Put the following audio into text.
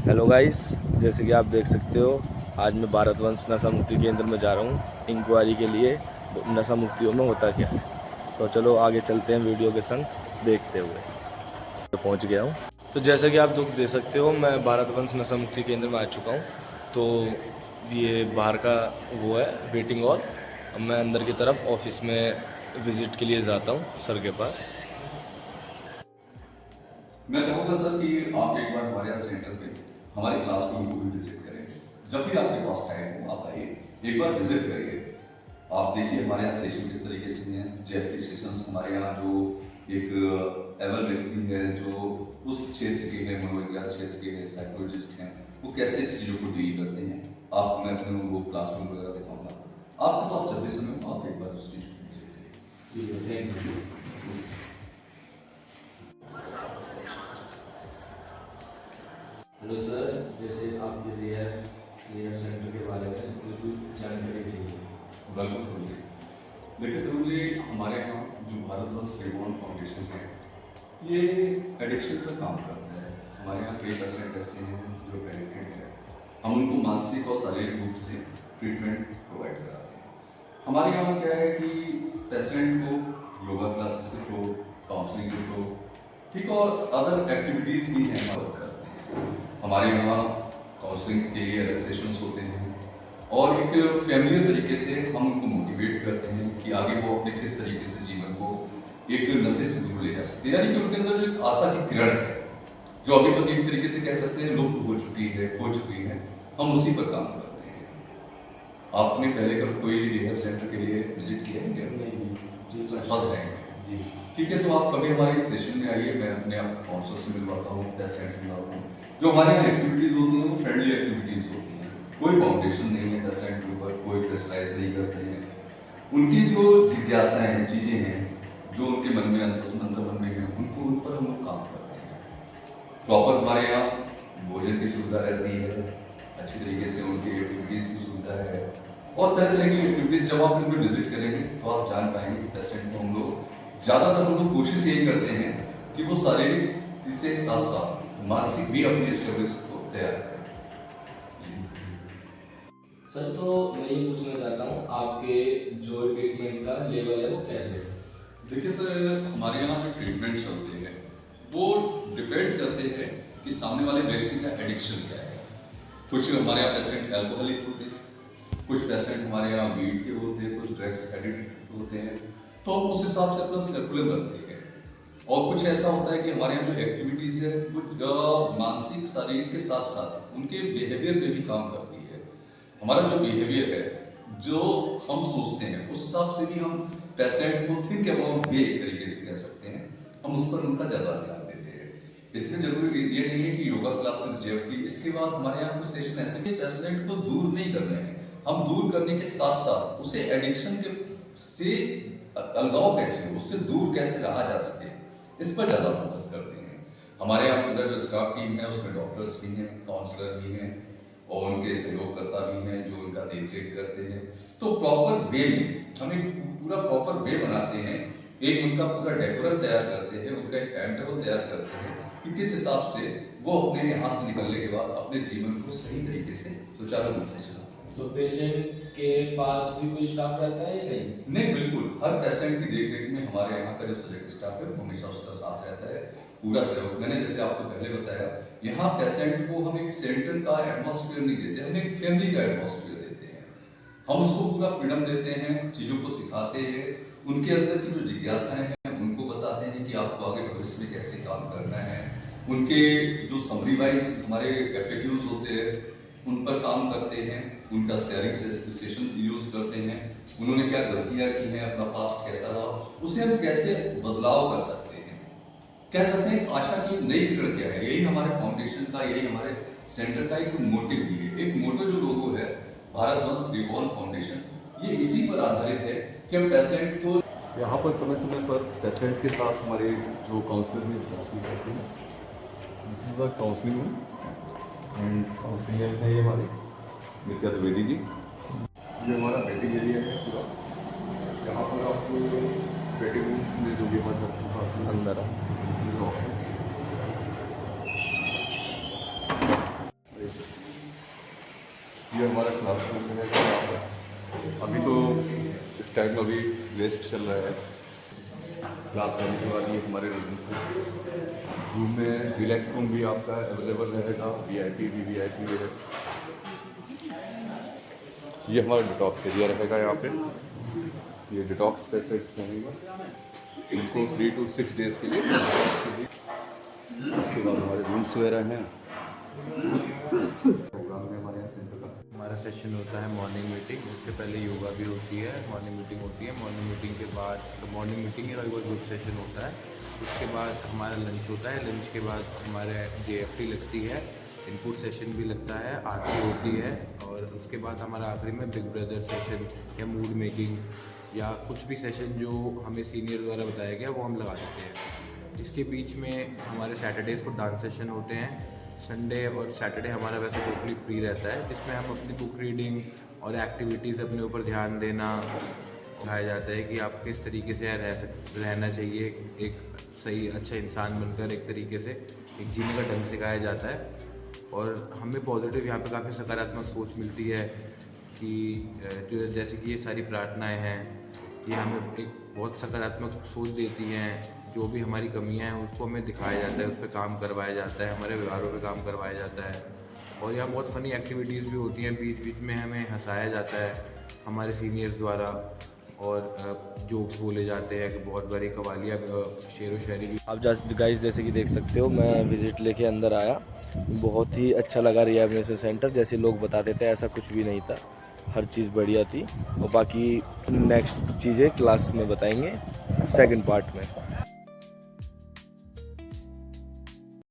Hello guys, जैसे कि आप देख सकते हो आज मैं भारत वंश नशा मुक्ति केंद्र में जा रहा हूँ इंक्वायरी के लिए। नशा मुक्तियों में होता क्या है, तो चलो आगे चलते हैं वीडियो के संग देखते हुए। तो पहुँच गया हूँ। तो जैसा कि आप लोग देख सकते हो मैं भारत वंश नशा मुक्ति केंद्र में आ चुका हूँ। तो ये बाहर का वो है वेटिंग हॉल। अब मैं अंदर की तरफ ऑफिस में विजिट के लिए जाता हूँ सर के पास। मैं चाहूंगा सर कि आप एक बार हमारे यहाँ सेंटर पे हमारे क्लासरूम को भी विजिट करें। जब भी आपके पास टाइम हो आप आइए, एक बार विजिट करिए। आप देखिए हमारे यहाँ सेशन किस तरीके से हैं। जेफरी सेशंस हमारे यहाँ जो एक एवल व्यक्ति है, जो उस क्षेत्र के हैं, मनोविज्ञान क्षेत्र के हैं, साइकोलॉजिस्ट हैं, वो कैसे चीज़ों को डील करते हैं। आपको मैं अपने वो क्लासरूम वगैरह दिखाऊंगा। आपके पास जब भी समय हो आप एक बार उस चीज़ को विजिट करिए। Thank you. हेलो सर, जैसे आपके रिहैब सेंटर के बारे में मुझे कुछ जानकारी चाहिए। बिल्कुल। देखिए तरुण जी, हमारे यहाँ जो भारत वंश रिवॉर्ड फाउंडेशन है ये एडिक्शन पर काम करता है। हमारे यहाँ कई पेशेंट ऐसे हैं जो एडिक्टेड है। हम उनको मानसिक और शारीरिक रूप से ट्रीटमेंट प्रोवाइड कराते हैं। हमारे यहाँ क्या है कि पेशेंट को योगा क्लासेस के थ्रू, काउंसलिंग के थ्रू, ठीक, और अदर एक्टिविटीज़ भी हैं मदद करते हैं। हमारे यहाँ काउंसलिंग के लिए अलग सेशंस होते हैं और एक फैमिली तरीके से हम उनको मोटिवेट करते हैं कि आगे वो अपने किस तरीके से जीवन को एक नशे से दूर ले जा सकते हैं। यानी कि उनके अंदर जो एक आशा की किरण है, जो अभी तक एक तरीके से कह सकते हैं लुप्त हो चुकी है, खो चुकी है, हम उसी पर काम करते हैं। आपने पहले कभी कोई रिहैब सेंटर के लिए विजिट किया है क्या? नहीं, फर्स्ट टाइम जी। ठीक है, तो आप कभी हमारे एक सेशन में आइए, मैं अपने आप काउंसलर से मिलवाता हूँ, पेशेंट से मिलवाता हूँ। जो हमारे यहाँ एक्टिविटीज़ होती हैं वो फ्रेंडली एक्टिविटीज़ होती हैं। कोई बाउंडेशन नहीं है पेशेंट के ऊपर, कोई प्रेशराइज नहीं करते हैं। उनकी जो जिज्ञासाएं हैं, चीज़ें हैं जो उनके मन में अंदर मन में है, उनको उन पर हम लोग काम करते हैं। प्रॉपर हमारे यहाँ भोजन की सुविधा रहती है, अच्छी तरीके से उनकी एक्टिविटीज़ की सुविधा है और तरह तरह की एक्टिविटीज़। जब आप उनको विजिट करेंगे तो आप जान पाएंगे कि पेशेंट को हम लोग ज़्यादातर हम लोग कोशिश यही करते हैं कि वो शारीरिक से साथ साथ मानसिक भी अपने स्टेबल्स को तैयार करें। सर, तो मैं ये पूछना चाहता हूँ आपके जो ट्रीटमेंट का लेवल है वो कैसे है? देखिए सर, हमारे यहाँ जो ट्रीटमेंट चलते हैं वो डिपेंड करते हैं कि सामने वाले व्यक्ति का एडिक्शन क्या है। कुछ हमारे यहाँ पेशेंट एल्कोहलिक होते हैं, कुछ पेशेंट हमारे यहाँ वीड के होते हैं, कुछ ड्रग्स एडिक्ट होते हैं, तो उस हिसाब से अपना सर्कुलर बनती है। और कुछ ऐसा होता है कि हमारे यहाँ जो एक्टिविटीज़ है कुछ मानसिक शारीरिक के साथ साथ उनके बिहेवियर पे भी काम करती है। हमारा जो बिहेवियर है, जो हम सोचते हैं, उस हिसाब से भी हम पेशेंट को थिंक अबाउट वे एक तरीके से कह सकते हैं, हम उस पर उनका ज़्यादा ध्यान देते हैं। इसमें जरूरी ये नहीं है कि योगा क्लासेस जेएफडी, इसके बाद हमारे यहाँ कुछ सेशन ऐसे कि पेशेंट को दूर नहीं करने हैं। हम दूर करने के साथ साथ उसे एडिक्शन के से अलगाव कैसे हो, उससे दूर कैसे रहा जा सके, इस पर ज़्यादा फोकस करते हैं। हमारे यहाँ पूरा जो स्टाफ टीम है उसमें डॉक्टर्स भी हैं, काउंसलर भी हैं और उनके सहयोगकर्ता भी हैं जो उनका देख रेख करते हैं। तो प्रॉपर वे में हम एक पूरा प्रॉपर वे बनाते हैं, एक उनका पूरा डेकोरम तैयार करते हैं, उनका एक टाइम टेबल तैयार करते हैं कि किस हिसाब से वो अपने यहाँ से निकलने के बाद अपने जीवन को सही तरीके से सुचारू रूप से चलाते हैं। तो पेशेंट के पास भी कोई स्टाफ रहता है या नहीं? नहीं, बिल्कुल हर पेशेंट की देखरेख में हमारे यहाँ का जो सजग स्टाफ है वो हमेशा उसका साथ रहता है, पूरा सहयोग। मैंने जैसे आपको पहले बताया, यहाँ पेशेंट को हम एक सेंटर का एटमॉस्फेयर नहीं देते, हम एक फैमिली का एटमॉस्फेयर देते हैं। हम उसको पूरा फ्रीडम देते हैं, चीज़ों को सिखाते हैं, उनके अंदर की जो जिज्ञासाएं हैं उनको बताते हैं कि आपको आगे भविष्य में कैसे काम करना है। उनके जो समरी वाइज हमारे एफएक्यूज होते हैं उन पर काम करते हैं, उनका शेयरिंग सेशन यूज करते हैं, उन्होंने क्या गलतियां की हैं, अपना पास्ट कैसा रहा, उसे हम कैसे बदलाव कर सकते हैं। कह सकते हैं आशा की नई किरण क्या है। यही हमारे फाउंडेशन का, यही हमारे सेंटर का एक मोटिव भी है। एक मोटो जो लोगो है भारत वंश रिवॉल्व फाउंडेशन, ये इसी पर आधारित है कि हम पेशेंट को यहाँ पर समय समय पर पेशेंट के साथ हमारे जो काउंसलर में काउंसलिंग करते हैं। This is a counselling room and counselling है ये हमारे नित्या द्विवेदी जी। ये हमारा वेटिंग एरिया है पूरा। यहाँ पर आपको वेटिंग रूम्स में जो भी हमारे अंदर ऑफिस ये हमारा क्लासरूम है। अभी तो इस टाइम अभी रेस्ट चल रहा है, क्लास लेने के बाद ये हमारे रूम में रिलैक्स रूम भी आपका अवेलेबल रहेगा, वीआईपी भी वीआईपी है। ये हमारा डिटॉक्स एरिया रहेगा यहाँ पे, ये डिटॉक्स पेशेंट्स रहेगा इनको 3 to 6 डेज के लिए। उसके बाद हमारे रूम्स वगैरह हैं, प्रोग्राम है हमारे यहाँ सेंटर का। हमारा सेशन होता है मॉर्निंग मीटिंग, उससे पहले योगा भी होती है, मॉर्निंग मीटिंग होती है। मॉर्निंग मीटिंग के बाद मॉर्निंग मीटिंग और एक ग्रुप सेशन होता है। उसके बाद हमारा लंच होता है, लंच के बाद हमारे JFT लगती है, इनपुट सेशन भी लगता है, आरती होती है, और उसके बाद हमारा आखिरी में बिग ब्रदर सेशन या मूड मेकिंग या कुछ भी सेशन जो हमें सीनियर द्वारा बताया गया वो हम लगा देते हैं। इसके बीच में हमारे सैटरडेज़ को डांस सेशन होते हैं। संडे और सैटरडे हमारा वैसे टोटली फ्री रहता है, जिसमें हम अपनी बुक रीडिंग और एक्टिविटीज़ अपने ऊपर ध्यान देना सिखाया जाता है कि आप किस तरीके से रहना चाहिए, एक सही अच्छा इंसान बनकर एक तरीके से एक जीने का ढंग सिखाया जाता है। और हमें पॉजिटिव यहाँ पे काफ़ी सकारात्मक सोच मिलती है कि जो जैसे कि ये सारी प्रार्थनाएं हैं, ये हमें एक बहुत सकारात्मक सोच देती हैं। जो भी हमारी कमियां हैं उसको हमें दिखाया जाता है, उस पर काम करवाया जाता है, हमारे व्यवहारों पे काम करवाया जाता है। और यहाँ बहुत फ़नी एक्टिविटीज़ भी होती हैं, बीच बीच में हमें हंसाया जाता है हमारे सीनियर्स द्वारा, और जोक्स बोले जाते हैं कि बहुत बड़ी कवालियाँ शेर व शायरी भी। आप गाइस जैसे कि देख सकते हो, मैं विज़िट लेके अंदर आया, बहुत ही अच्छा लगा रिहैबिलिटेशन सेंटर। जैसे लोग बताते थे ऐसा कुछ भी नहीं था, हर चीज़ बढ़िया थी। और बाकी नेक्स्ट चीज़ें क्लास में बताएंगे सेकंड पार्ट में।